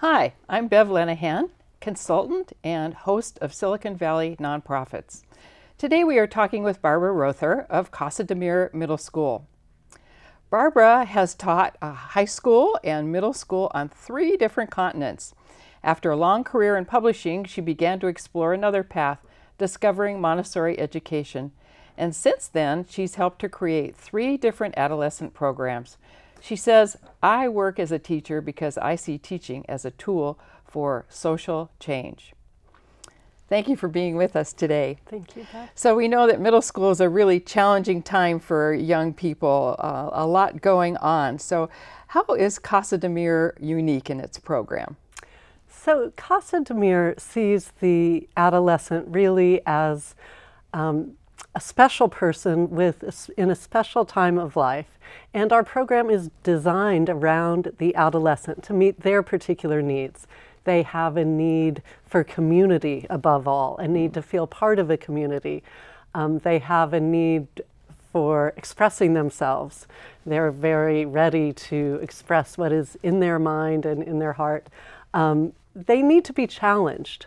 Hi, I'm Bev Lenahan, consultant and host of Silicon Valley Nonprofits. Today we are talking with Barbara Roether of Casa di Mir Middle School. Barbara has taught high school and middle school on 3 different continents. After a long career in publishing, she began to explore another path, discovering Montessori education. And since then, she's helped to create 3 different adolescent programs. She says, I work as a teacher because I see teaching as a tool for social change. Thank you for being with us today. Thank you, Beth. So we know that middle school is a really challenging time for young people, a lot going on. So how is Casa di Mir unique in its program? So Casa di Mir sees the adolescent really as a special person in a special time of life. And our program is designed around the adolescent to meet their particular needs. They have a need for community above all, a need to feel part of a community. They have a need for expressing themselves. They're very ready to express what is in their mind and in their heart. They need to be challenged,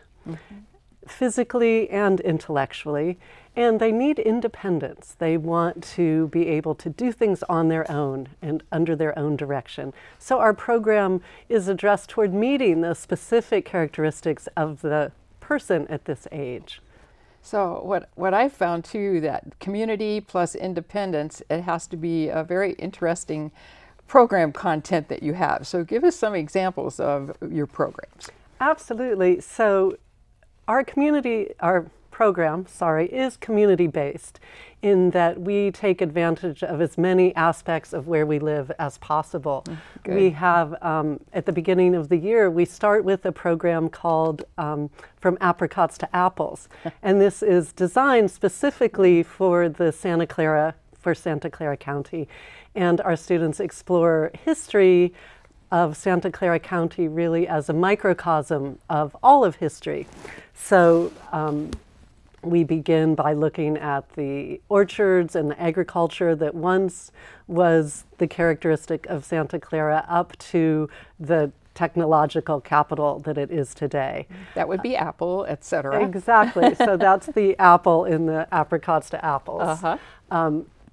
physically and intellectually, and they need independence. They want to be able to do things on their own and under their own direction. So our program is addressed toward meeting the specific characteristics of the person at this age. So what I found too, that community plus independence, it has to be a very interesting program content that you have. So give us some examples of your programs. Absolutely. So our program, is community-based in that we take advantage of as many aspects of where we live as possible. Good. We have, at the beginning of the year, we start with a program called From Apricots to Apples. And this is designed specifically for Santa Clara County. And our students explore history of Santa Clara County really as a microcosm of all of history. So we begin by looking at the orchards and the agriculture that once was the characteristic of Santa Clara up to the technological capital that it is today. That would be Apple, etc. Exactly. So that's the apple in the apricots to apples.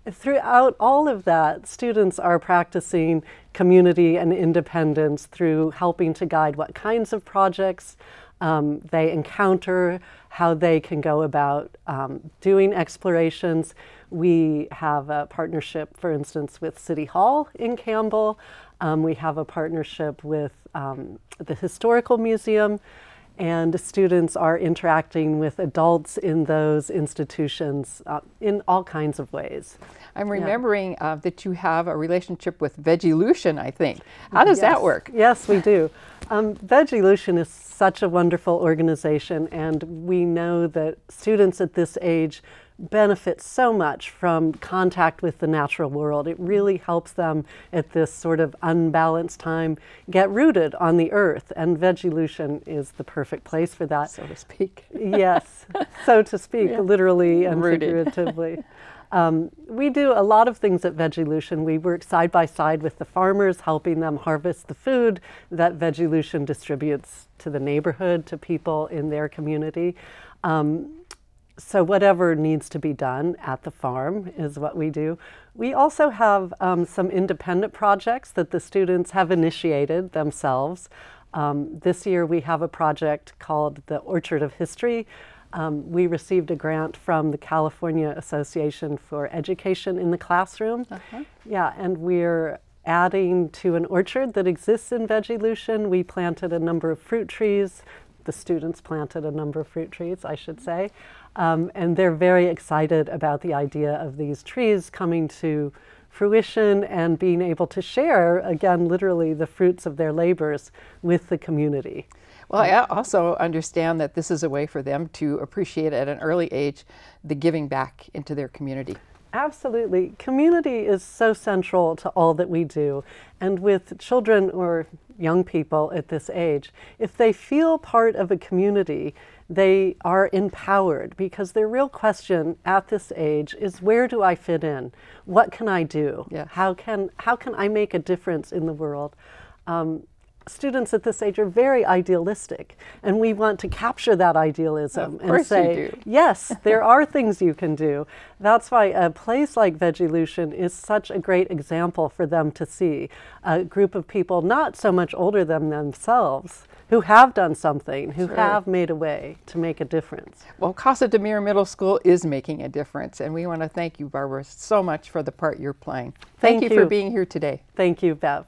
Throughout all of that, students are practicing community and independence through helping to guide what kinds of projects they encounter, how they can go about doing explorations. We have a partnership, for instance, with City Hall in Campbell. We have a partnership with the Historical Museum, and students are interacting with adults in those institutions in all kinds of ways. I'm remembering that you have a relationship with Veggie Lucien, I think. How does that work? Yes, we do. Veggie Lucien is such a wonderful organization, and we know that students at this age benefit so much from contact with the natural world. It really helps them at this sort of unbalanced time get rooted on the earth, and Veggie Lucien is the perfect place for that. So to speak. Yes, so to speak, literally and Rooted. figuratively. We do a lot of things at Veggie Lucien. We work side by side with the farmers, helping them harvest the food that Veggie Lucien distributes to the neighborhood, to people in their community. So whatever needs to be done at the farm is what we do. We also have some independent projects that the students have initiated themselves. This year we have a project called the Orchard of History. We received a grant from the California Association for Education in the Classroom. Yeah, and we're adding to an orchard that exists in Veggie Lucien. We planted a number of fruit trees. The students planted a number of fruit trees, I should say. And they're very excited about the idea of these trees coming to fruition and being able to share, again, literally the fruits of their labors with the community. Well, I also understand that this is a way for them to appreciate at an early age the giving back into their community. Absolutely. Community is so central to all that we do. And with children or young people at this age, if they feel part of a community, they are empowered, because their real question at this age is, where do I fit in? What can I do? Yes. How can I make a difference in the world? students at this age are very idealistic, and we want to capture that idealism and say, yes, there are things you can do. That's why a place like Veggie Lucien is such a great example for them to see. A group of people not so much older than themselves who have done something, who have made a way to make a difference. Well, Casa di Mir Middle School is making a difference, and we want to thank you, Barbara, so much for the part you're playing. Thank you for being here today. Thank you, Bev.